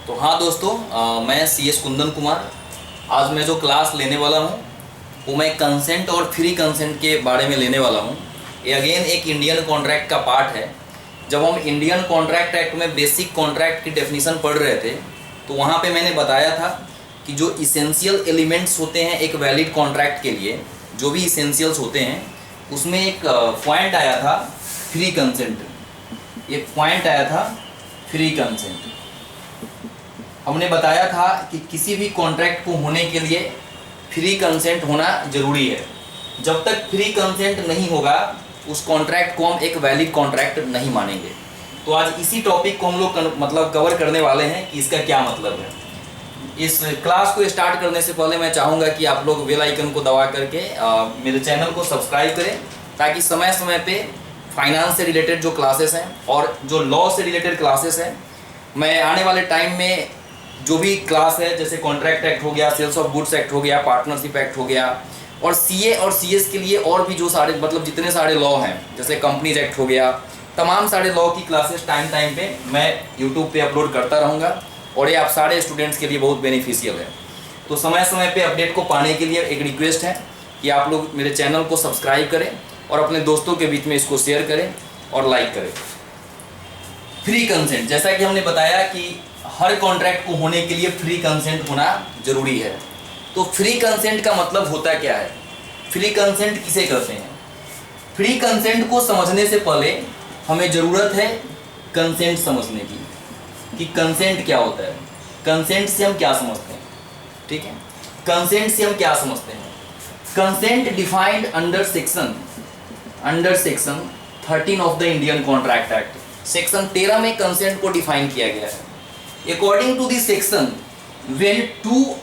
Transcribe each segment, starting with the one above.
तो हाँ दोस्तों, मैं CS कुंदन कुमार। आज मैं जो क्लास लेने वाला हूँ वो मैं कंसेंट और फ्री कंसेंट के बारे में लेने वाला हूँ। ये अगेन एक इंडियन कॉन्ट्रैक्ट का पार्ट है। जब हम इंडियन कॉन्ट्रैक्ट एक्ट में बेसिक कॉन्ट्रैक्ट की डेफिनेशन पढ़ रहे थे तो वहाँ पे मैंने बताया था कि जो इसेंशियल एलिमेंट्स होते हैं एक वैलिड कॉन्ट्रैक्ट के लिए, जो भी इसेंशियल्स होते हैं उसमें एक पॉइंट आया था फ्री कंसेंट। एक पॉइंट आया था फ्री कंसेंट। हमने बताया था कि किसी भी कॉन्ट्रैक्ट को होने के लिए फ्री कंसेंट होना जरूरी है। जब तक फ्री कंसेंट नहीं होगा उस कॉन्ट्रैक्ट को हम एक वैलिड कॉन्ट्रैक्ट नहीं मानेंगे। तो आज इसी टॉपिक को हम लोग कवर करने वाले हैं कि इसका क्या मतलब है। इस क्लास को स्टार्ट करने से पहले मैं चाहूँगा कि आप लोग बेल आइकन को दबा करके मेरे चैनल को सब्सक्राइब करें, ताकि समय समय पे फाइनेंस से रिलेटेड जो क्लासेस हैं और जो लॉ से रिलेटेड क्लासेस हैं, मैं आने वाले टाइम में जो भी क्लास है, जैसे कॉन्ट्रैक्ट एक्ट हो गया, सेल्स ऑफ गुड्स एक्ट हो गया, पार्टनरशिप एक्ट हो गया, और CA और CS के लिए और भी जो सारे जितने सारे लॉ हैं, जैसे कंपनीज एक्ट हो गया, तमाम सारे लॉ की क्लासेस टाइम पे मैं यूट्यूब पे अपलोड करता रहूँगा और ये आप सारे स्टूडेंट्स के लिए बहुत बेनिफिशियल है। तो समय समय पे अपडेट को पाने के लिए एक रिक्वेस्ट है कि आप लोग मेरे चैनल को सब्सक्राइब करें और अपने दोस्तों के बीच में इसको शेयर करें और लाइक करें। फ्री कंसेंट, जैसा कि हमने बताया कि हर कॉन्ट्रैक्ट को होने के लिए फ्री कंसेंट होना जरूरी है। तो फ्री कंसेंट का मतलब होता क्या है? फ्री कंसेंट किसे कहते हैं? फ्री कंसेंट को समझने से पहले हमें ज़रूरत है कंसेंट समझने की, कि कंसेंट क्या होता है, कंसेंट से हम क्या समझते हैं। ठीक है, कंसेंट से हम क्या समझते हैं? Consent defined under section 13 of the Indian contract act. Section 13 में कंसेंट को डिफाइन किया गया है। According to this section, when two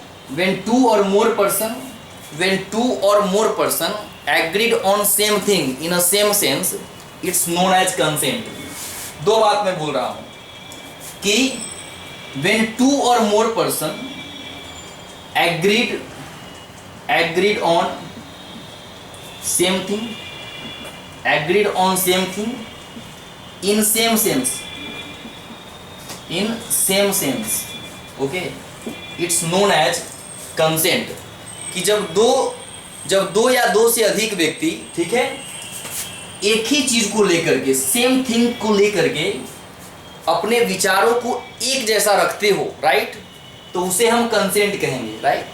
or more person agreed on same thing in a same sense, it's known as consent. दो बात मैं बोल रहा हूं कि when two or more person agreed on same thing in same sense, okay, it's known as consent। कि जब दो या दो से अधिक व्यक्ति, ठीक है, एक ही चीज को लेकर के, सेम थिंग को लेकर के अपने विचारों को एक जैसा रखते हो, राइट, तो उसे हम कंसेंट कहेंगे, right.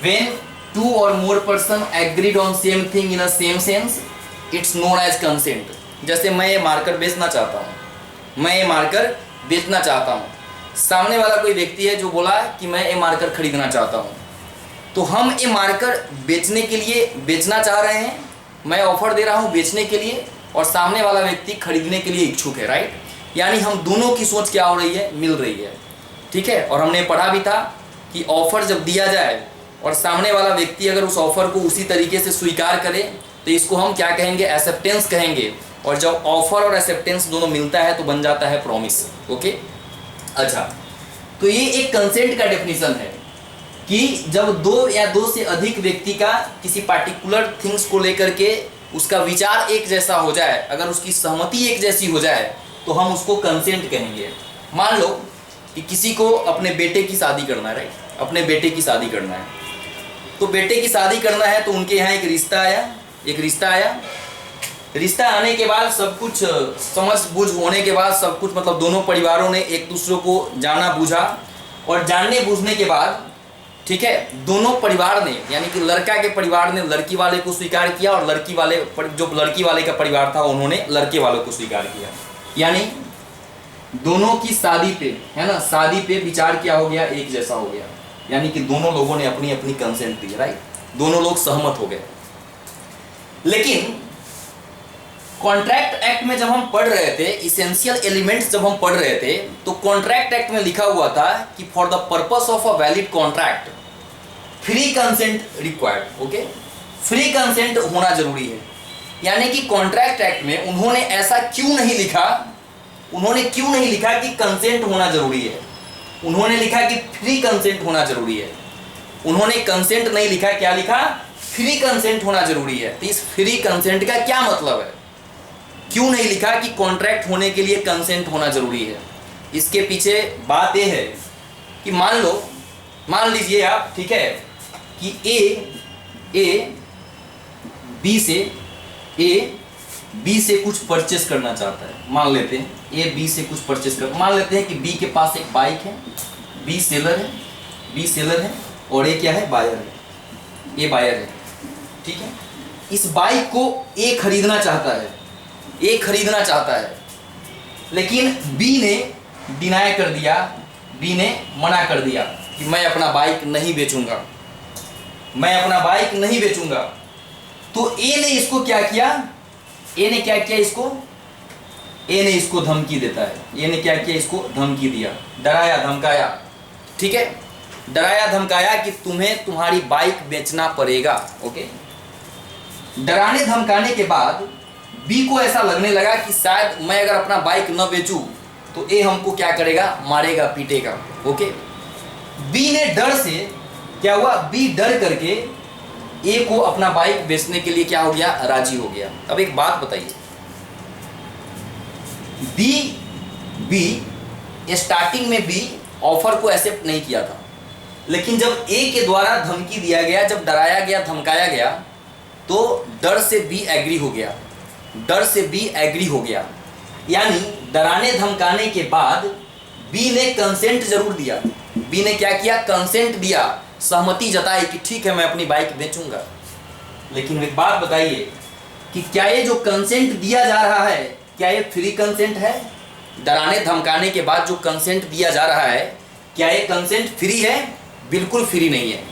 when two or more person agreed on same thing in a same sense, it's known as consent। जैसे मैं ये मार्कर बेचना चाहता हूँ, सामने वाला कोई व्यक्ति है जो बोला कि मैं ये मार्कर खरीदना चाहता हूँ, तो हम ये मार्कर बेचना चाह रहे हैं, मैं ऑफर दे रहा हूँ बेचने के लिए, और सामने वाला व्यक्ति खरीदने के लिए इच्छुक है, राइट। यानी हम दोनों की सोच क्या हो रही है, मिल रही है, ठीक है। और हमने पढ़ा भी था कि ऑफर जब दिया जाए और सामने वाला व्यक्ति अगर उस ऑफर को उसी तरीके से स्वीकार करे तो इसको हम क्या कहेंगे, एक्सेप्टेंस कहेंगे। और जब ऑफर और एक्सेप्टेंस दोनों मिलता है तो बन जाता है प्रॉमिस, ओके। अच्छा, तो ये एक कंसेंट का डेफिनेशन है कि जब दो या दो से अधिक व्यक्ति का किसी पार्टिकुलर थिंग्स को लेकर के उसका विचार एक जैसा हो जाए, अगर उसकी सहमति एक जैसी हो जाए तो हम उसको कंसेंट कहेंगे। मान लो कि किसी को अपने बेटे की शादी करना है, राइट, अपने बेटे की शादी करना है, तो बेटे की शादी करना है तो उनके यहाँ एक रिश्ता आया। रिश्ता आने के बाद सब कुछ समझ बूझ होने के बाद सब कुछ दोनों परिवारों ने एक दूसरे को जाना बूझा, और जानने बूझने के बाद, ठीक है, दोनों परिवार ने, यानी कि लड़का के परिवार ने लड़की वाले को स्वीकार किया और लड़की वाले का परिवार था उन्होंने लड़के वालों को स्वीकार किया। यानी दोनों की शादी पे, है ना, शादी पे विचार क्या हो गया, एक जैसा हो गया। यानी कि दोनों लोगों ने अपनी अपनी कंसेंट दी, राइट, दोनों लोग सहमत हो गए। लेकिन कॉन्ट्रैक्ट एक्ट में जब हम पढ़ रहे थे, इसेंशियल एलिमेंट्स जब हम पढ़ रहे थे, तो कॉन्ट्रैक्ट एक्ट में लिखा हुआ था कि for the purpose of a valid contract free consent required, okay, free consent होना जरूरी है। यानी कि कॉन्ट्रैक्ट एक्ट में उन्होंने ऐसा क्यों नहीं लिखा कि कंसेंट होना जरूरी है, उन्होंने लिखा कि फ्री कंसेंट होना जरूरी है। उन्होंने कंसेंट नहीं लिखा, क्या लिखा, फ्री कंसेंट होना जरूरी है। तो इस फ्री कंसेंट का क्या मतलब है? क्यों नहीं लिखा कि कॉन्ट्रैक्ट होने के लिए कंसेंट होना जरूरी है? इसके पीछे बात ये है कि मान लीजिए आप, ठीक है, कि ए बी से कुछ परचेस करना चाहता है। मान लेते हैं ए बी से कुछ परचेस कर, मान लेते हैं कि बी के पास एक बाइक है, बी सेलर है और ए क्या है, बायर है, ए बायर है, ठीक है। इस बाइक को ए खरीदना चाहता है, लेकिन बी ने डिनाई कर दिया, बी ने मना कर दिया कि मैं अपना बाइक नहीं बेचूंगा। तो ए ने इसको क्या किया, ए ने इसको धमकी देता है। ए ने क्या किया, इसको धमकी दिया, डराया धमकाया, ठीक है, डराया धमकाया कि तुम्हें तुम्हारी बाइक बेचना पड़ेगा। ओके, डराने धमकाने के बाद बी को ऐसा लगने लगा कि शायद मैं अगर अपना बाइक न बेचूं तो ए हमको क्या करेगा, मारेगा, पीटेगा। ओके, बी ने डर से क्या हुआ, बी डर करके ए को अपना बाइक बेचने के लिए क्या हो गया, राजी हो गया। अब एक बात बताइए, बी स्टार्टिंग में बी ऑफर को एक्सेप्ट नहीं किया था, लेकिन जब ए के द्वारा धमकी दिया गया, जब डराया गया, धमकाया गया, तो डर से बी एग्री हो गया। यानी डराने धमकाने के बाद बी ने कंसेंट जरूर दिया, बी ने क्या किया, कंसेंट दिया, सहमति जताई कि ठीक है मैं अपनी बाइक बेचूंगा। लेकिन एक बात बताइए कि क्या ये जो कंसेंट दिया जा रहा है, क्या ये फ्री कंसेंट है? डराने धमकाने के बाद जो कंसेंट दिया जा रहा है, क्या ये कंसेंट फ्री है? बिल्कुल फ्री नहीं है,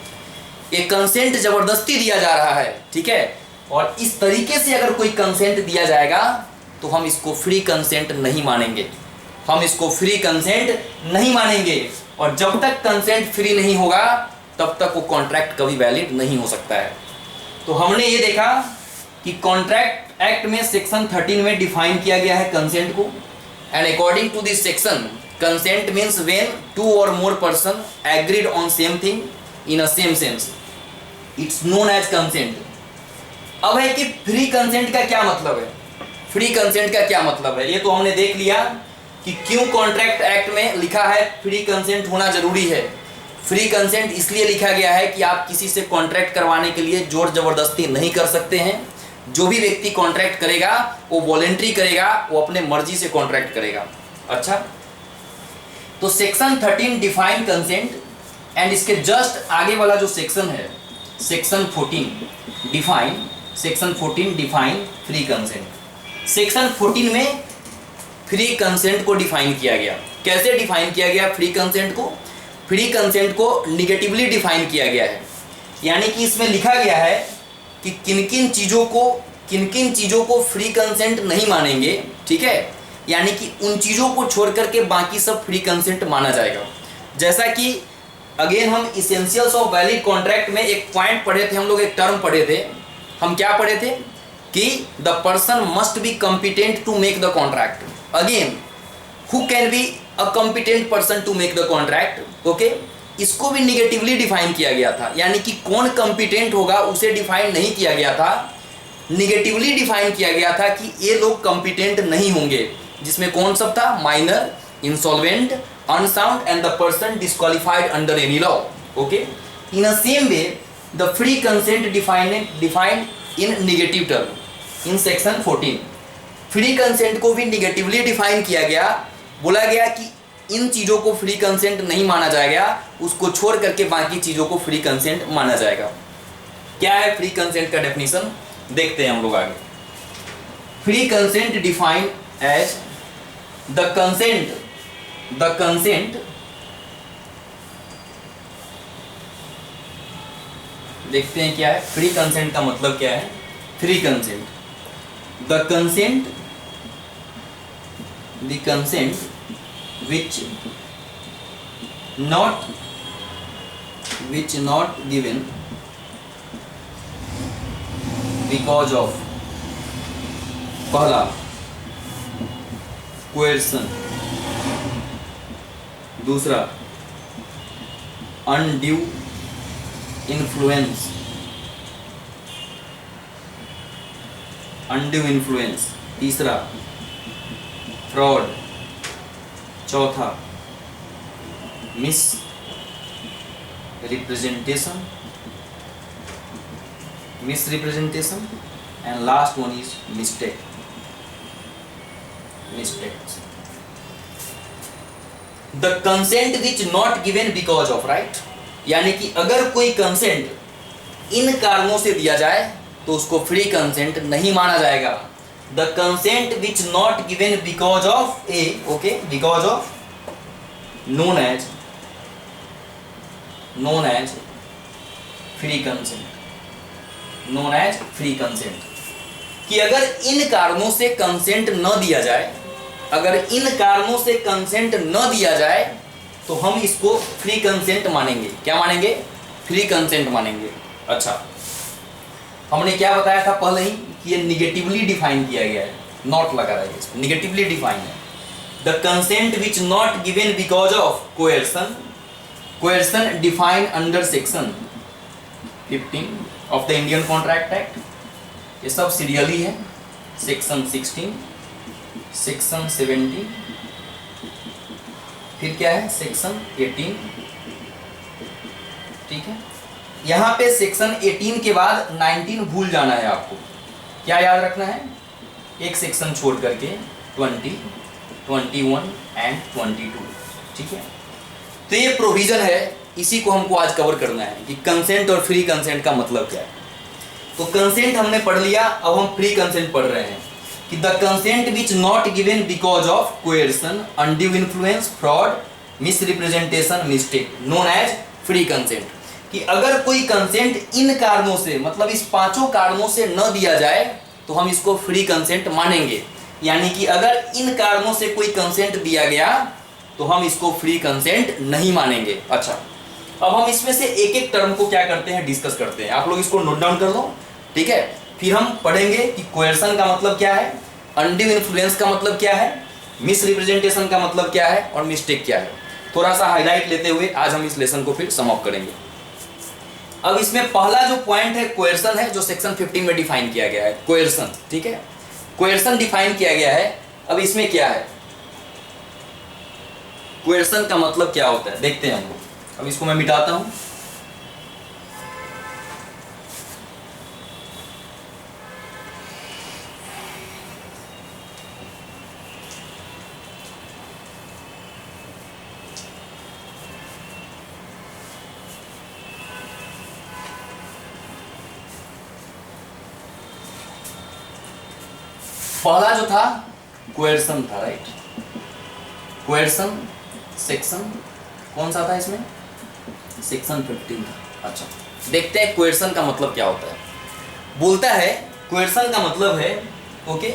ये कंसेंट जबरदस्ती दिया जा रहा है, ठीक है। और इस तरीके से अगर कोई कंसेंट दिया जाएगा तो हम इसको फ्री कंसेंट नहीं मानेंगे, और जब तक कंसेंट फ्री नहीं होगा तब तक वो कॉन्ट्रैक्ट कभी वैलिड नहीं हो सकता है। तो हमने ये देखा कि कॉन्ट्रैक्ट एक्ट में सेक्शन 13 में डिफाइन किया गया है कंसेंट को, and according to this section consent means when 2 or more person agreed on same thing in a same sense, it's known as consent। अब है कि फ्री कंसेंट का क्या मतलब है, ये तो हमने देख लिया कि क्यों कॉन्ट्रैक्ट एक्ट में लिखा है फ्री कंसेंट होना जरूरी है। फ्री कंसेंट इसलिए लिखा गया है कि आप किसी से कॉन्ट्रैक्ट करवाने के लिए जोर जबरदस्ती नहीं कर सकते हैं। जो भी व्यक्ति कॉन्ट्रैक्ट करेगा वो वॉलेंट्री करेगा, वो अपने मर्जी से कॉन्ट्रैक्ट करेगा। अच्छा, तो सेक्शन 13 डिफाइन कंसेंट, एंड इसके जस्ट आगे वाला जो सेक्शन है section 14 define free consent. Section 14 में फ्री कंसेंट को डिफाइन किया गया। कैसे डिफाइन किया गया फ्री कंसेंट को? फ्री कंसेंट को निगेटिवली डिफाइन किया गया है, यानी कि इसमें लिखा गया है कि किन किन चीज़ों को फ्री कंसेंट नहीं मानेंगे, ठीक है, यानी कि उन चीज़ों को छोड़ करके बाकी सब फ्री कंसेंट माना जाएगा। जैसा कि अगेन हम इसेंशियल्स ऑफ वैलिड कॉन्ट्रैक्ट में एक पॉइंट पढ़े थे, हम लोग एक टर्म पढ़े थे, हम क्या पढ़े थे कि the person must be competent to make the contract. Again who can be a competent person to make the contract. Okay, इसको भी निगेटिवली डिफाइन किया गया था, यानी कि कौन कॉम्पिटेंट होगा उसे डिफाइन नहीं किया गया था, निगेटिवली डिफाइन किया गया था कि ये लोग कॉम्पिटेंट नहीं होंगे, जिसमें कौन सब था, minor, insolvent, unsound and the person disqualified under any law. Okay, in a same way the free consent defined in negative term in section 14। Free consent को भी निगेटिवली डिफाइन किया गया, बोला गया कि इन चीज़ों को फ्री कंसेंट नहीं माना जाएगा, उसको छोड़ करके बाकी चीज़ों को फ्री कंसेंट माना जाएगा। क्या है फ्री कंसेंट का डेफिनेशन, देखते हैं हम लोग आगे। Free consent define as the consent देखते हैं क्या है फ्री कंसेंट का मतलब क्या है। Free consent, the consent which not given because of पहला coercion, दूसरा undue influence, तीसरा फ्रॉड, चौथा miss representation, and last one is mistakes. The consent which not given because of, right, यानी कि अगर कोई कंसेंट इन कारणों से दिया जाए तो उसको फ्री कंसेंट नहीं माना जाएगा। The consent which not given because of A, okay, because of known as free consent, कि अगर इन कारणों से कंसेंट न दिया जाए, तो हम इसको फ्री कंसेंट मानेंगे। क्या मानेंगे? फ्री कंसेंट मानेंगे। अच्छा, हमने क्या बताया था पहले ही कि ये निगेटिवली डिफाइन किया गया है, नॉट लगा रहा है, निगेटिवली डिफाइन है। The consent which not given because of coercion defined under section 15 of the Indian contract act, ये सब सीरियली है। सेक्शन 16, सेक्शन 17, फिर क्या है सेक्शन 18, ठीक है। यहाँ पे सेक्शन 18 के बाद 19 भूल जाना है आपको। क्या याद रखना है? एक सेक्शन छोड़ करके 20, 21 एंड 22, ठीक है। तो ये प्रोविजन है, इसी को हमको आज कवर करना है कि कंसेंट और फ्री कंसेंट का मतलब क्या है। तो कंसेंट हमने पढ़ लिया, अब हम फ्री कंसेंट पढ़ रहे हैं कि the consent which not given because of coercion, undue influence, fraud, misrepresentation, mistake, known as free consent. कि अगर कोई कंसेंट इन कारणों से, मतलब इस पांचों कारणों से न दिया जाए तो हम इसको फ्री कंसेंट मानेंगे। यानी कि अगर इन कारणों से कोई कंसेंट दिया गया तो हम इसको फ्री कंसेंट नहीं मानेंगे। अच्छा, अब हम इसमें से एक एक टर्म को क्या करते हैं, डिस्कस करते हैं। आप लोग इसको नोट डाउन कर लो, ठीक है। फिर हम पढ़ेंगे कि कोएर्सन का मतलब क्या है, अनड्यू इन्फ्लुएंस का मतलब क्या है, मिसरिप्रेजेंटेशन का मतलब क्या है और मिस्टेक क्या है। थोड़ा सा हाईलाइट लेते हुए आज हम इस लेसन को फिर समाप्त करेंगे। अब इसमें पहला जो पॉइंट है कोएर्सन है, जो सेक्शन 15 में डिफाइन किया गया है कोएर्सन, ठीक है। कोएर्सन डिफाइन किया गया है। अब इसमें क्या है, कोएर्सन का मतलब क्या होता है देखते हैं हम लोग। अब इसको मैं मिटाता हूं। पहला जो था कोएर्सन था, राइट। कोएर्सन सेक्शन कौन सा था इसमें, सेक्शन 15 था। अच्छा, देखते हैं कोएर्सन का मतलब क्या होता है। बोलता है कोएर्सन का मतलब है, ओके,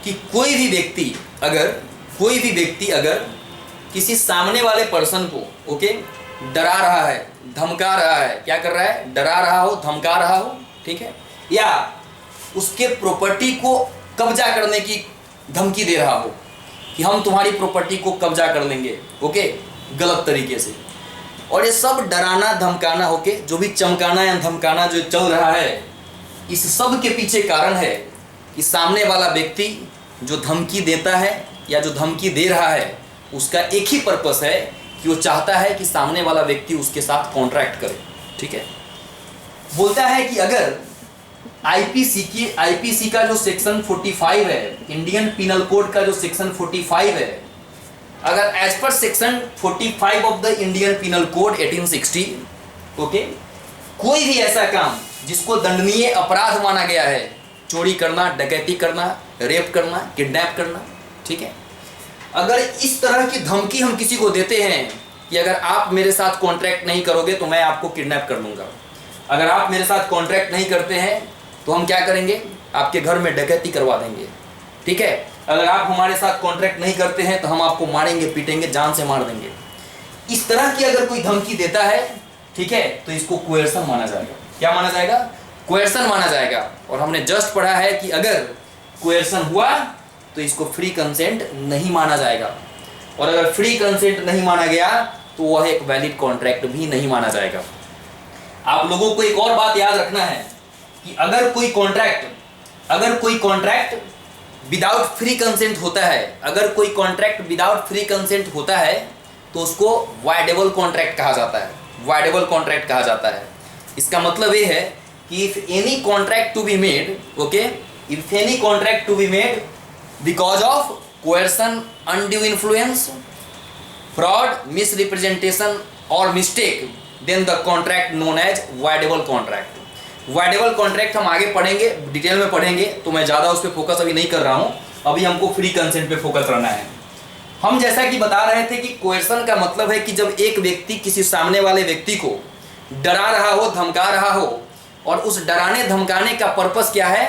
कि कोई भी व्यक्ति अगर किसी सामने वाले पर्सन को, ओके, डरा रहा है, धमका रहा है, क्या कर रहा है, डरा रहा हो, धमका रहा हो, ठीक है, या उसके प्रॉपर्टी को कब्जा करने की धमकी दे रहा हो कि हम तुम्हारी प्रॉपर्टी को कब्जा कर लेंगे, ओके, गलत तरीके से। और ये सब डराना धमकाना, ओके, जो भी चमकाना या धमकाना जो चल रहा है, इस सब के पीछे कारण है कि सामने वाला व्यक्ति जो धमकी देता है या जो धमकी दे रहा है, उसका एक ही पर्पस है कि वो चाहता है कि सामने वाला व्यक्ति उसके साथ कॉन्ट्रैक्ट करे, ठीक है। बोलता है कि अगर आईपीसी का जो सेक्शन 45 है, इंडियन पिनल कोड का जो सेक्शन 45 है, अगर as per section 45 of the Indian penal code 1860, okay, कोई भी ऐसा काम जिसको दंडनीय अपराध माना गया है, चोरी करना, डकैती करना, रेप करना, किडनैप करना, ठीक है, अगर इस तरह की धमकी हम किसी को देते हैं कि अगर आप मेरे साथ कॉन्ट्रैक्ट नहीं करोगे तो मैं आपको किडनैप कर लूंगा, अगर आप मेरे साथ कॉन्ट्रैक्ट नहीं करते हैं तो हम क्या करेंगे, आपके घर में डकैती करवा देंगे, ठीक है, अगर आप हमारे साथ कॉन्ट्रैक्ट नहीं करते हैं तो हम आपको मारेंगे, पीटेंगे, जान से मार देंगे। इस तरह की अगर कोई धमकी देता है, ठीक है, तो इसको कोएर्सन माना जाएगा। क्या माना जाएगा, कोएर्सन माना जाएगा। और हमने जस्ट पढ़ा है कि अगर कोएर्सन हुआ तो इसको फ्री कंसेंट नहीं माना जाएगा, और अगर फ्री कंसेंट नहीं माना गया तो वह एक वैलिड कॉन्ट्रैक्ट भी नहीं माना जाएगा। आप लोगों को एक और बात याद रखना है कि अगर कोई कॉन्ट्रैक्ट विदाउट फ्री कंसेंट होता है, अगर कोई कॉन्ट्रैक्ट विदाउट फ्री कंसेंट होता है तो उसको वाइडेबल कॉन्ट्रैक्ट कहा जाता है, वाइडेबल कॉन्ट्रैक्ट कहा जाता है। इसका मतलब ये है कि if any contract to be made, okay, if any contract to be made because of coercion, undue influence, fraud, misrepresentation और mistake, then the contract known as voidable contract. Voidable contract हम आगे पढ़ेंगे, डिटेल में पढ़ेंगे, तो मैं ज़्यादा उस पर फोकस अभी नहीं कर रहा हूँ, अभी हमको फ्री कंसेंट पे फोकस करना है। हम जैसा कि बता रहे थे कि कोएर्सन का मतलब है कि जब एक व्यक्ति किसी सामने वाले व्यक्ति को डरा रहा हो, धमका रहा हो, और उस डराने धमकाने का पर्पस क्या है,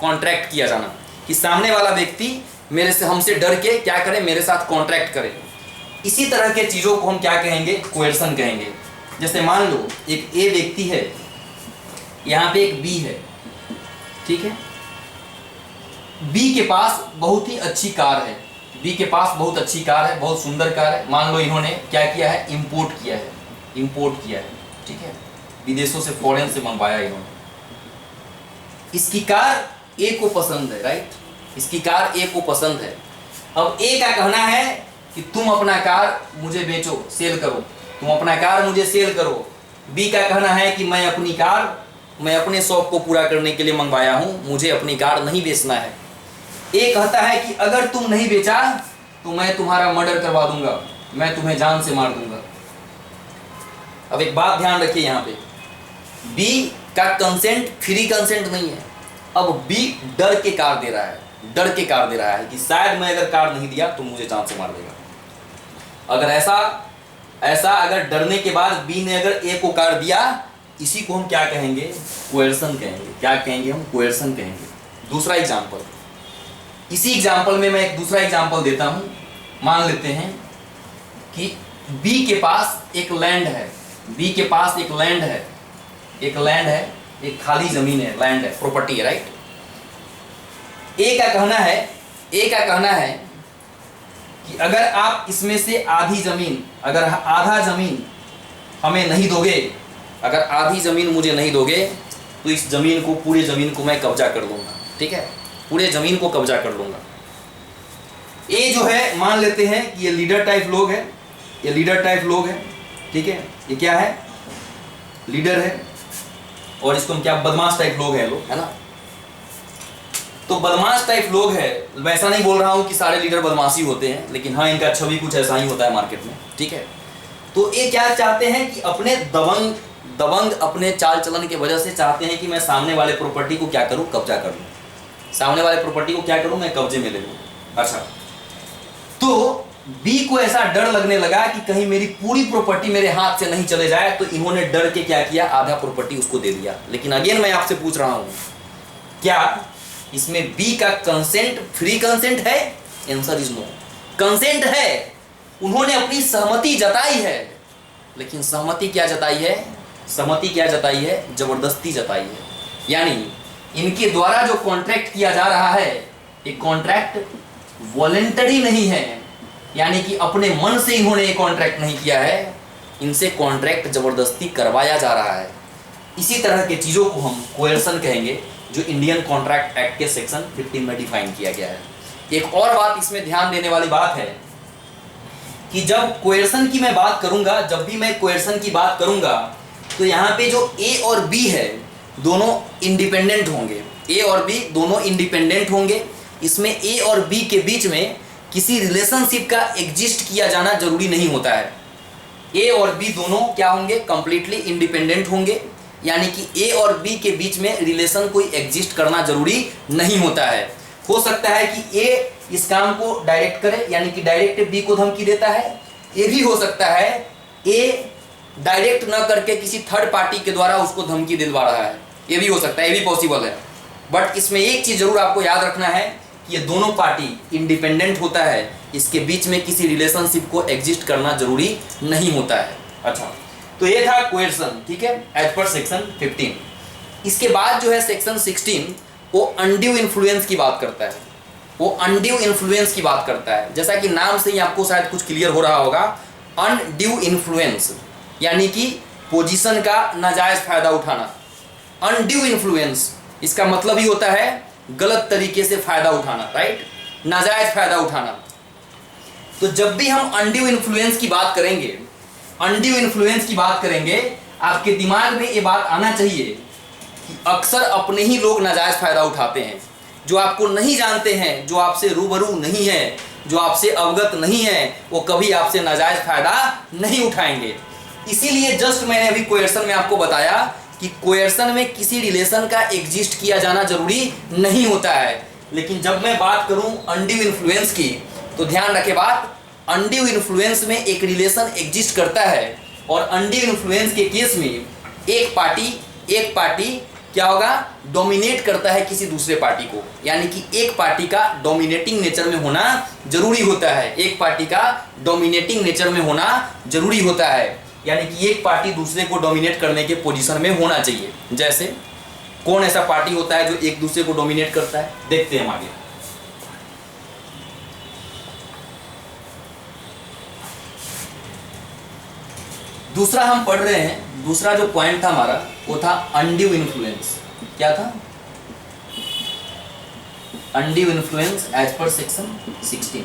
कॉन्ट्रैक्ट किया जाना, कि सामने वाला व्यक्ति मेरे से, हमसे डर के क्या करे, मेरे साथ कॉन्ट्रैक्ट करे। इसी तरह के चीज़ों को हम क्या कहेंगे, कोएर्सन कहेंगे। जैसे मान लो एक ए व्यक्ति है, यहाँ पे एक बी है, ठीक है, बी के पास बहुत ही अच्छी कार है, बी के पास बहुत अच्छी कार है, बहुत सुंदर कार है। मान लो इन्होंने क्या किया है, इंपोर्ट किया है, इंपोर्ट किया है, ठीक है, विदेशों से, फॉरेन से मंगवाया इन्होंने। इसकी कार ए को पसंद है, राइट, इसकी कार ए को पसंद है। अब ए का कहना है कि तुम अपना कार मुझे बेचो, सेल करो, तुम अपना कार मुझे सेल करो। बी का कहना है कि मैं अपनी कार, मैं अपने शौक को पूरा करने के लिए मंगवाया हूं, मुझे अपनी कार नहीं बेचना है। ए कहता है कि अगर तुम नहीं बेचा तो मैं तुम्हारा मर्डर करवा दूंगा, मैं तुम्हें जान से मार दूंगा। अब एक बात ध्यान रखिए, यहाँ पे बी का कंसेंट फ्री कंसेंट नहीं है। अब बी डर के कार दे रहा है, डर के कार दे रहा है कि शायद मैं अगर कार नहीं दिया तो मुझे जान से मार देगा। अगर ऐसा अगर डरने के बाद बी ने अगर ए को कार दिया, इसी को हम क्या कहेंगे, कोएर्सन कहेंगे। क्या कहेंगे हम, कोएर्सन कहेंगे। दूसरा एग्जाम्पल, इसी एग्जाम्पल में मैं एक दूसरा एग्जाम्पल देता हूं। मान लेते हैं कि बी के पास एक लैंड है, बी के पास एक लैंड है, एक लैंड है, एक खाली जमीन है, लैंड है, प्रॉपर्टी है, राइट। ए का कहना है, ए का कहना है कि अगर आप इसमें से आधी जमीन, अगर आधा जमीन हमें नहीं दोगे, अगर आधी जमीन मुझे नहीं दोगे तो इस जमीन को, पूरे जमीन को मैं कब्जा कर लूंगा, ठीक है, पूरे जमीन को कब्जा कर लूंगा। ए जो है, मान लेते हैं कि ये लीडर टाइप लोग है, ये लीडर टाइप लोग है, ठीक है, ये क्या है, लीडर है, और इसको हम क्या, बदमाश टाइप लोग हैं, लोग है ना। तो बदमाश टाइप लोग है, मैं ऐसा नहीं बोल रहा हूं कि सारे लीडर बदमाशी होते हैं, लेकिन हाँ, इनका छवि कुछ ऐसा ही होता है मार्केट में, ठीक है। तो ये क्या चाहते हैं कि अपने दबंग अपने चाल चलन की वजह से चाहते हैं कि मैं सामने वाले प्रॉपर्टी को क्या करूं, कब्जा कर लूं, सामने वाले प्रॉपर्टी को क्या करूं, मैं कब्जे में ले लूं। अच्छा, तो बी को ऐसा डर लगने लगा कि कहीं मेरी पूरी प्रॉपर्टी मेरे हाथ से नहीं चले जाए, तो इन्होंने डर के क्या किया, आधा प्रॉपर्टी उसको दे दिया। लेकिन अगेन मैं आपसे पूछ रहा हूं, क्या इसमें बी का कंसेंट फ्री कंसेंट है? Answer is no. कंसेंट है, उन्होंने अपनी सहमति जताई है, लेकिन सहमति क्या जताई है, सहमति क्या जताई है, जबरदस्ती जताई है। यानी इनके द्वारा जो कॉन्ट्रैक्ट किया जा रहा है, ये कॉन्ट्रैक्ट वॉलेंटरी नहीं है, यानी कि अपने मन से इन्होंने ये कॉन्ट्रैक्ट नहीं किया है, इनसे कॉन्ट्रैक्ट जबरदस्ती करवाया जा रहा है। इसी तरह के चीज़ों को हम कोएर्सन कहेंगे, जो इंडियन कॉन्ट्रैक्ट एक्ट के सेक्शन 15 में डिफाइन किया गया है। एक और बात इसमें ध्यान देने वाली बात है कि जब कोएर्सन की मैं बात करूंगा, जब भी मैं कोएर्सन की बात करूंगा, तो यहाँ पे जो ए और बी है, दोनों इंडिपेंडेंट होंगे, ए और बी दोनों इंडिपेंडेंट होंगे। इसमें ए और बी के बीच में किसी रिलेशनशिप का एग्जिस्ट किया जाना जरूरी नहीं होता है। ए और बी दोनों क्या होंगे, कंप्लीटली इंडिपेंडेंट होंगे, यानी कि ए और बी के बीच में रिलेशन कोई एग्जिस्ट करना जरूरी नहीं होता है। हो सकता है कि ए इस काम को डायरेक्ट करे, यानी कि डायरेक्ट बी को धमकी देता है। ये भी हो सकता है ए डायरेक्ट न करके किसी थर्ड पार्टी के द्वारा उसको धमकी दिलवा रहा है, ये भी हो सकता है, ये भी पॉसिबल है। बट इसमें एक चीज़ जरूर आपको याद रखना है कि ये दोनों पार्टी इंडिपेंडेंट होता है, इसके बीच में किसी रिलेशनशिप को एग्जिस्ट करना जरूरी नहीं होता है। अच्छा, तो ये था कोएर्सन, ठीक है, एज पर सेक्शन 15। इसके बाद जो है सेक्शन 16, वो अनड्यू इन्फ्लुएंस की बात करता है, वो अनड्यू इन्फ्लुएंस की बात करता है। जैसा कि नाम से ही आपको शायद कुछ क्लियर हो रहा होगा, अनड्यू इन्फ्लुएंस यानी कि पोजीशन का नाजायज फायदा उठाना। अनड्यू इन्फ्लुएंस इसका मतलब ही होता है गलत तरीके से फायदा उठाना, राइट, नाजायज फायदा उठाना। तो जब भी हम अनड्यू इन्फ्लुएंस की बात करेंगे, अनड्यू इन्फ्लुएंस की बात करेंगे, आपके दिमाग में ये बात आना चाहिए कि अक्सर अपने ही लोग नाजायज फायदा उठाते हैं। जो आपको नहीं जानते हैं, जो आपसे रूबरू नहीं है, जो आपसे अवगत नहीं है, वो कभी आपसे नाजायज फायदा नहीं उठाएंगे। इसीलिए जस्ट मैंने अभी कोएर्सन में आपको बताया कि कोएर्सन में किसी रिलेशन का एग्जिस्ट किया जाना जरूरी नहीं होता है। लेकिन जब मैं बात करूं अनड्यू इन्फ्लुएंस की, तो ध्यान रखें बात, अनड्यू इन्फ्लुएंस में एक रिलेशन एग्जिस्ट करता है, और अनड्यू इन्फ्लुएंस के केस में एक पार्टी क्या होगा, डोमिनेट करता है किसी दूसरे पार्टी को। यानी कि एक पार्टी का डोमिनेटिंग नेचर में होना जरूरी होता है, एक पार्टी का डोमिनेटिंग नेचर में होना जरूरी होता है। यानी कि एक पार्टी दूसरे को डोमिनेट करने के पोजीशन में होना चाहिए। जैसे कौन ऐसा पार्टी होता है जो एक दूसरे को डोमिनेट करता है, देखते हैं हम आगे। दूसरा हम पढ़ रहे हैं, दूसरा जो पॉइंट था हमारा वो था अनड्यू इन्फ्लुएंस। क्या था? Undue influence as per section 16।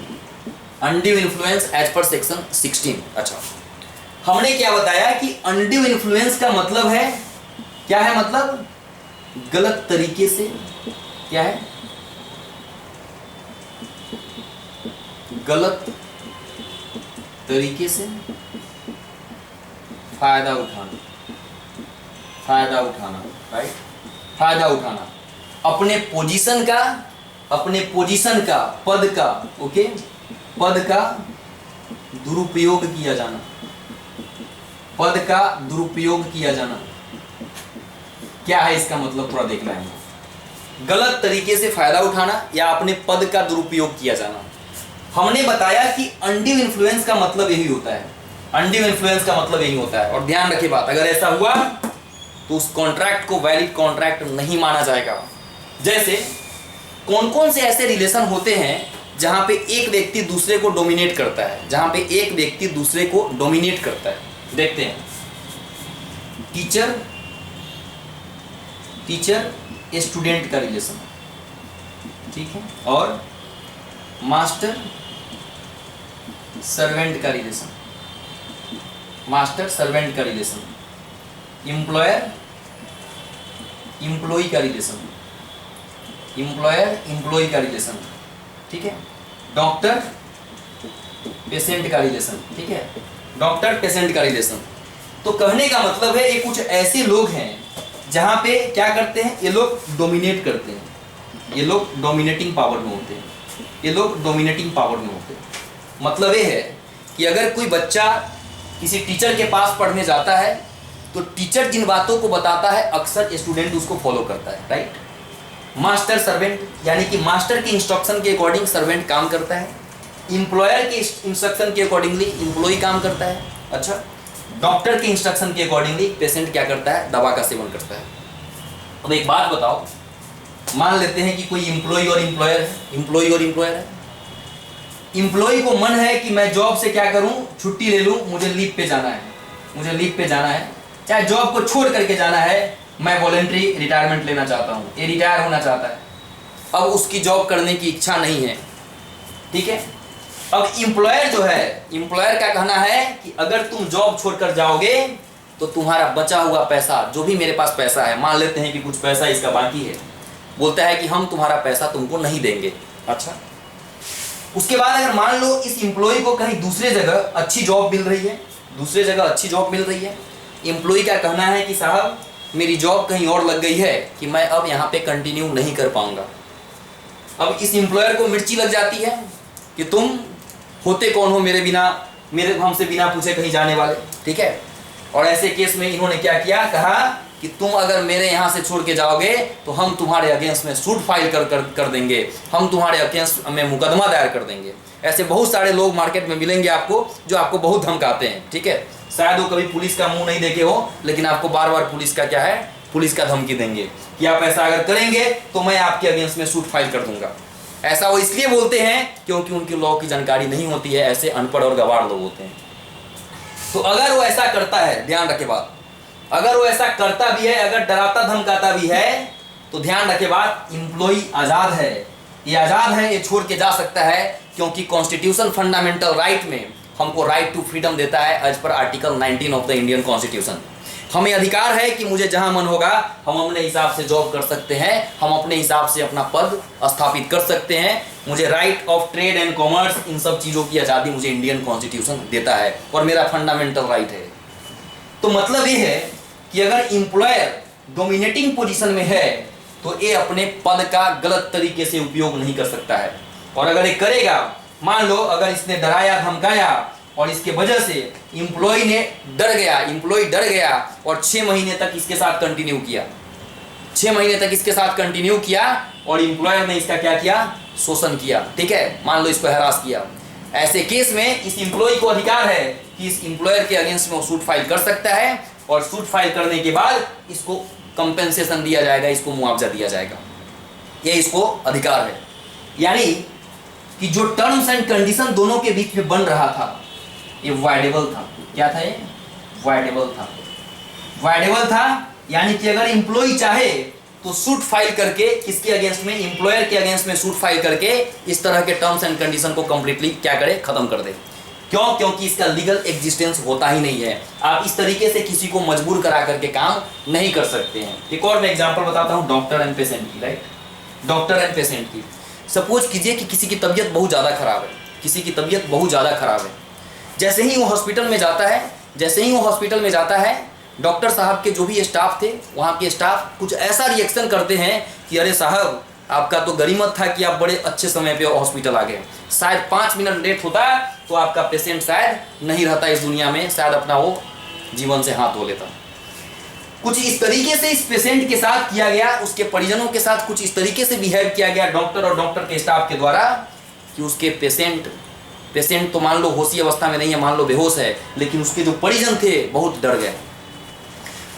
Undue influence as per section 16। अच्छा, हमने क्या बताया कि अनड्यू इन्फ्लुएंस का मतलब है, क्या है मतलब? गलत तरीके से, क्या है? गलत तरीके से फायदा उठाना, फायदा उठाना, राइट, फायदा उठाना, अपने पोजीशन का, पद का, ओके, पद का दुरुपयोग किया जाना, पद का दुरुपयोग किया जाना। क्या है इसका मतलब, थोड़ा देखना है। गलत तरीके से फायदा उठाना या अपने पद का दुरुपयोग किया जाना। हमने बताया कि अनड्यू इन्फ्लुएंस का मतलब यही होता है, अनड्यू इन्फ्लुएंस का मतलब यही होता है। और ध्यान रखिए बात, अगर ऐसा हुआ तो उस कॉन्ट्रैक्ट को वैलिड कॉन्ट्रैक्ट नहीं माना जाएगा। जैसे कौन कौन से ऐसे रिलेशन होते हैं जहां पे एक व्यक्ति दूसरे को डोमिनेट करता है, जहां पे एक व्यक्ति दूसरे को डोमिनेट करता है, देखते हैं। टीचर स्टूडेंट का रिलेशन, ठीक है, और मास्टर सर्वेंट का रिलेशन, मास्टर सर्वेंट का रिलेशन, एम्प्लॉयर एम्प्लॉय का रिलेशन, एम्प्लॉयर एम्प्लॉय का रिलेशन, ठीक है, डॉक्टर पेशेंट का रिलेशन, ठीक है, डॉक्टर पेशेंट का रिलेशन। तो कहने का मतलब है ये कुछ ऐसे लोग हैं जहां पे क्या करते हैं, ये लोग डोमिनेट करते हैं, ये लोग डोमिनेटिंग पावर में होते हैं, ये लोग डोमिनेटिंग पावर में होते हैं। मतलब ये है कि अगर कोई बच्चा किसी टीचर के पास पढ़ने जाता है तो टीचर जिन बातों को बताता है अक्सर स्टूडेंट उसको फॉलो करता है, राइट। मास्टर सर्वेंट, यानी कि मास्टर के इंस्ट्रक्शन के अकॉर्डिंग सर्वेंट काम करता है, एम्प्लॉयर के इंस्ट्रक्शन के अकॉर्डिंगली एम्प्लॉय काम करता है। अच्छा, डॉक्टर के इंस्ट्रक्शन के अकॉर्डिंगली पेशेंट क्या करता है, दवा का सेवन करता है। अब एक बात बताओ, मान लेते हैं कि कोई एम्प्लॉय और एम्प्लॉयर है, एम्प्लॉय और एम्प्लॉयर है। एम्प्लॉय को मन है कि मैं जॉब से क्या करूं, छुट्टी ले लूं, मुझे लीव पे जाना है, मुझे लीव पे जाना है, चाहे जॉब को छोड़ करके जाना है, मैं वॉलंटरी रिटायरमेंट लेना चाहता हूं, ये रिटायर होना चाहता है। अब उसकी जॉब करने की इच्छा नहीं है, ठीक है। अब एम्प्लॉयर जो है, एम्प्लॉयर का कहना है कि अगर तुम जॉब छोड़कर जाओगे तो तुम्हारा बचा हुआ पैसा, जो भी मेरे पास पैसा है, मान लेते हैं कि कुछ पैसा इसका बाकी है, बोलता है कि हम तुम्हारा पैसा तुमको नहीं देंगे। अच्छा, उसके बाद अगर मान लो इस एम्प्लॉय को कहीं दूसरे जगह अच्छी जॉब मिल रही है, दूसरे जगह अच्छी जॉब मिल रही है, एम्प्लॉय का कहना है कि साहब मेरी जॉब कहीं और लग गई है कि मैं अब यहाँ पे कंटिन्यू नहीं कर पाऊंगा। अब इस एम्प्लॉयर को मिर्ची लग जाती है कि तुम होते कौन हो मेरे बिना, मेरे हमसे बिना पूछे कहीं जाने वाले, ठीक है। और ऐसे केस में इन्होंने क्या किया, कहा कि तुम अगर मेरे यहाँ से छोड़ के जाओगे तो हम तुम्हारे अगेंस्ट में सूट फाइल कर देंगे, हम तुम्हारे अगेंस्ट में मुकदमा दायर कर देंगे। ऐसे बहुत सारे लोग मार्केट में मिलेंगे आपको जो आपको बहुत धमकाते हैं, ठीक है। शायद वो कभी पुलिस का मुंह नहीं देखे हो, लेकिन आपको बार बार पुलिस का क्या है, पुलिस का धमकी देंगे कि आप ऐसा अगर करेंगे तो मैं आपके अगेंस्ट में सूट फाइल कर दूंगा। ऐसा वो इसलिए बोलते हैं क्योंकि उनकी लॉ की जानकारी नहीं होती है, ऐसे अनपढ़ और गवार लोग होते हैं। तो अगर वो ऐसा करता है, ध्यान रखे बात, अगर वो ऐसा करता भी है, अगर डराता धमकाता भी है, तो ध्यान रखे बात, एम्प्लॉई आज़ाद है, ये आज़ाद है, ये छोड़ के जा सकता है, क्योंकि कॉन्स्टिट्यूशन फंडामेंटल राइट में हमको राइट टू फ्रीडम देता है as per article 19 of the Indian constitution. हमें अधिकार है कि मुझे जहां मन होगा हम अपने हिसाब से जॉब कर सकते हैं, हम अपने हिसाब से अपना पद स्थापित कर सकते हैं। मुझे right of trade and commerce, इन सब चीज़ों की आज़ादी मुझे इंडियन कॉन्स्टिट्यूशन देता है और मेरा फंडामेंटल राइट है। तो मतलब ये है कि अगर एम्प्लॉयर डोमिनेटिंग पोजीशन में है तो ये अपने पद का गलत तरीके से उपयोग नहीं कर सकता है, और अगर ये करेगा, मान लो अगर इसने डराया धमकाया और इसके वजह से एम्प्लॉय डर गया और 6 महीने तक इसके साथ कंटिन्यू किया, 6 महीने तक इसके साथ कंटिन्यू किया और एम्प्लॉयर ने इसका क्या किया, शोषण किया, ठीक है, मान लो इसको हैरास किया। ऐसे केस में इस एम्प्लॉय को अधिकार है कि इस एम्प्लॉयर के अगेंस्ट में वो सूट फाइल कर सकता है, और सूट फाइल करने के बाद इसको कंपेंसेशन दिया जाएगा, इसको मुआवजा दिया जाएगा, ये इसको अधिकार है। यानी कि जो टर्म्स एंड कंडीशन दोनों के बीच में बन रहा था ये वाइडेबल था। क्या था ये? वाइडेबल था, यानी कि अगर एम्प्लॉय चाहे तो सूट फाइल करके किसके अगेंस्ट में, एम्प्लॉयर के अगेंस्ट में सूट फाइल करके इस तरह के टर्म्स एंड कंडीशन को कंप्लीटली क्या करे, खत्म कर दे। क्यों? क्योंकि इसका लीगल एग्जिस्टेंस होता ही नहीं है। आप इस तरीके से किसी को मजबूर करा करके काम नहीं कर सकते हैं। एक और मैं एग्जांपल बताता हूं डॉक्टर एंड पेशेंट की, राइट, डॉक्टर एंड पेशेंट की। सपोज कीजिए कि किसी की तबीयत बहुत ज़्यादा खराब है, किसी की तबीयत बहुत ज़्यादा खराब है। जैसे ही वो हॉस्पिटल में जाता है, डॉक्टर साहब के जो भी स्टाफ थे, वहाँ के स्टाफ कुछ ऐसा रिएक्शन करते हैं कि अरे साहब आपका तो गरीमत था कि आप बड़े अच्छे समय पे हॉस्पिटल आ गए, शायद 5 मिनट लेट होता तो आपका पेशेंट शायद नहीं रहता इस दुनिया में, शायद अपना वो जीवन से हाथ धो लेता। कुछ इस तरीके से इस पेशेंट के साथ किया गया, उसके परिजनों के साथ कुछ इस तरीके से बिहेव किया गया डॉक्टर और डॉक्टर के स्टाफ के द्वारा कि उसके पेशेंट तो मान लो होशी अवस्था में नहीं है, मान लो बेहोश है, लेकिन उसके जो परिजन थे बहुत डर गए।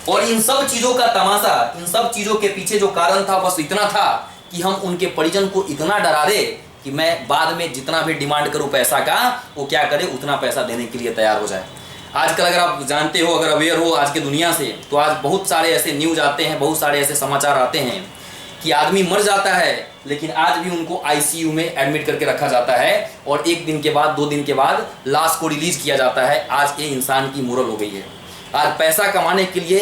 और इन सब चीज़ों का तमाशा, इन सब चीज़ों के पीछे जो कारण था बस इतना था कि हम उनके परिजन को इतना डरा दे कि मैं बाद में जितना भी डिमांड करूं पैसा का, वो क्या करे, उतना पैसा देने के लिए तैयार हो जाए। आजकल अगर आप जानते हो, अगर अवेयर हो आज के दुनिया से, तो आज बहुत सारे ऐसे न्यूज़ आते हैं, बहुत सारे ऐसे समाचार आते हैं कि आदमी मर जाता है लेकिन आज भी उनको आईसीयू में एडमिट करके रखा जाता है और 1 दिन के बाद 2 दिन के बाद लाश को रिलीज किया जाता है। आज ये इंसान की मोरल हो गई है। आज पैसा कमाने के लिए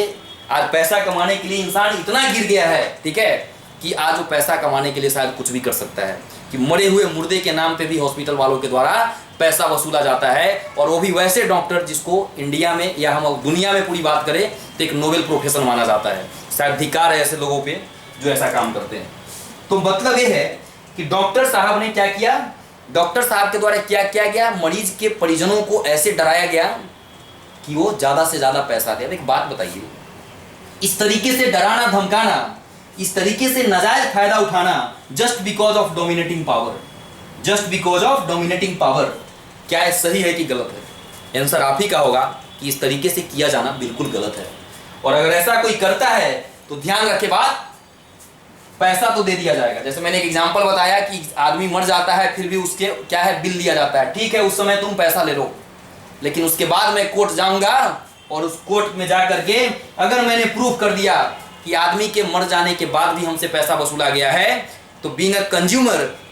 इंसान इतना गिर गया है, ठीक है, कि आज वो पैसा कमाने के लिए शायद कुछ भी कर सकता है, कि मरे हुए मुर्दे के नाम पे भी हॉस्पिटल वालों के द्वारा पैसा वसूला जाता है, और वो भी वैसे डॉक्टर जिसको इंडिया में या हम दुनिया में पूरी बात करें तो एक नोबेल प्रोफेशन माना जाता है। शायद धिक्कार है ऐसे लोगों पे जो ऐसा काम करते हैं। तो मतलब ये है कि डॉक्टर साहब ने क्या किया, डॉक्टर साहब के द्वारा क्या किया गया, मरीज के परिजनों को ऐसे डराया गया कि वो ज़्यादा से ज़्यादा पैसा दे। अब एक बात बताइए, इस तरीके से डराना धमकाना, इस तरीके से नाजायज फायदा उठाना just because of dominating power, क्या ये सही है कि गलत है? आंसर आप ही का होगा कि इस तरीके से किया जाना बिल्कुल गलत है। और अगर ऐसा कोई करता है तो ध्यान रखे बात, पैसा तो दे दिया जाएगा। जैसे मैंने एक एग्जांपल बताया कि आदमी मर जाता है फिर भी उसके क्या है, बिल दिया जाता है, ठीक है, उस समय तुम पैसा ले लो, लेकिन उसके बाद मैं कोर्ट जाऊंगा और उस कोर्ट में जा करके अगर मैंने प्रूफ कर दिया कि आदमी के मर जाने के बाद भी हमसे पैसा वसूला गया है, तो being a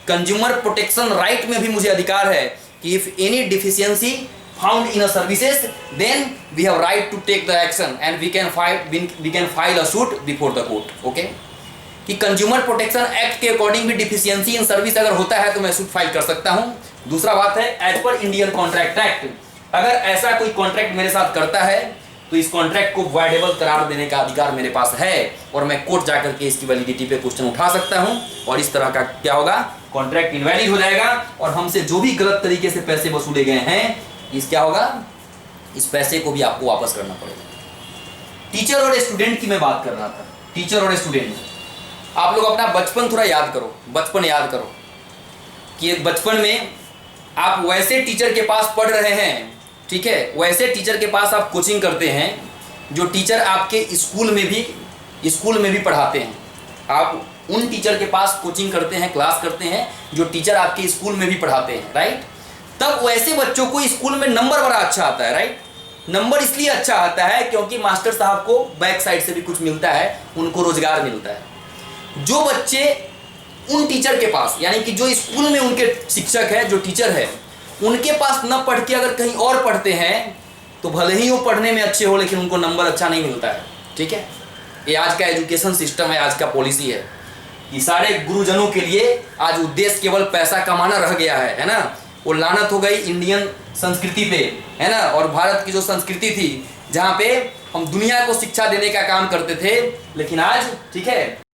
consumer protection right में भी मुझे अधिकार है कि if any deficiency found in a services then we have right to take the action and we can file a suit before the court. Okay, कि कंज्यूमर प्रोटेक्शन एक्ट के according भी deficiency in service अगर होता है तो मैं suit file कर सकता हूं। दूसरा बात है, एज पर इंडियन कॉन्ट्रैक्ट एक्ट, अगर ऐसा कोई कॉन्ट्रैक्ट मेरे साथ करता है तो इस कॉन्ट्रैक्ट को वाइडेबल करार देने का अधिकार मेरे पास है और मैं कोर्ट जाकर के इसकी वैलिडिटी पे क्वेश्चन उठा सकता हूं, और इस तरह का क्या होगा, कॉन्ट्रैक्ट इनवैलिड हो जाएगा और हमसे जो भी गलत तरीके से पैसे वसूले गए हैं, इस क्या होगा, इस पैसे को भी आपको वापस करना पड़ेगा। टीचर और स्टूडेंट की मैं बात कर रहा था, टीचर और स्टूडेंट। आप लोग अपना बचपन थोड़ा याद करो कि एक बचपन में आप वैसे टीचर के पास पढ़ रहे हैं, ठीक है, वैसे टीचर के पास आप कोचिंग करते हैं जो टीचर आपके स्कूल में भी पढ़ाते हैं। आप उन टीचर के पास कोचिंग करते हैं, क्लास करते हैं जो टीचर आपके स्कूल में भी पढ़ाते हैं, राइट। तब वैसे बच्चों को स्कूल में नंबर बड़ा अच्छा आता है, राइट। नंबर इसलिए अच्छा आता है क्योंकि मास्टर साहब को बैक साइड से भी कुछ मिलता है, उनको रोजगार मिलता है। जो बच्चे उन टीचर के पास, यानी कि जो स्कूल में उनके शिक्षक है, जो टीचर है, उनके पास न पढ़ के अगर कहीं और पढ़ते हैं तो भले ही वो पढ़ने में अच्छे हो लेकिन उनको नंबर अच्छा नहीं मिलता है। ठीक है, ये आज का एजुकेशन सिस्टम है, आज का पॉलिसी है कि सारे गुरुजनों के लिए आज उद्देश्य केवल पैसा कमाना रह गया है ना। वो लानत हो गई इंडियन संस्कृति पे, है ना। और भारत की जो संस्कृति थी जहाँ पे हम दुनिया को शिक्षा देने का काम करते थे, लेकिन आज ठीक है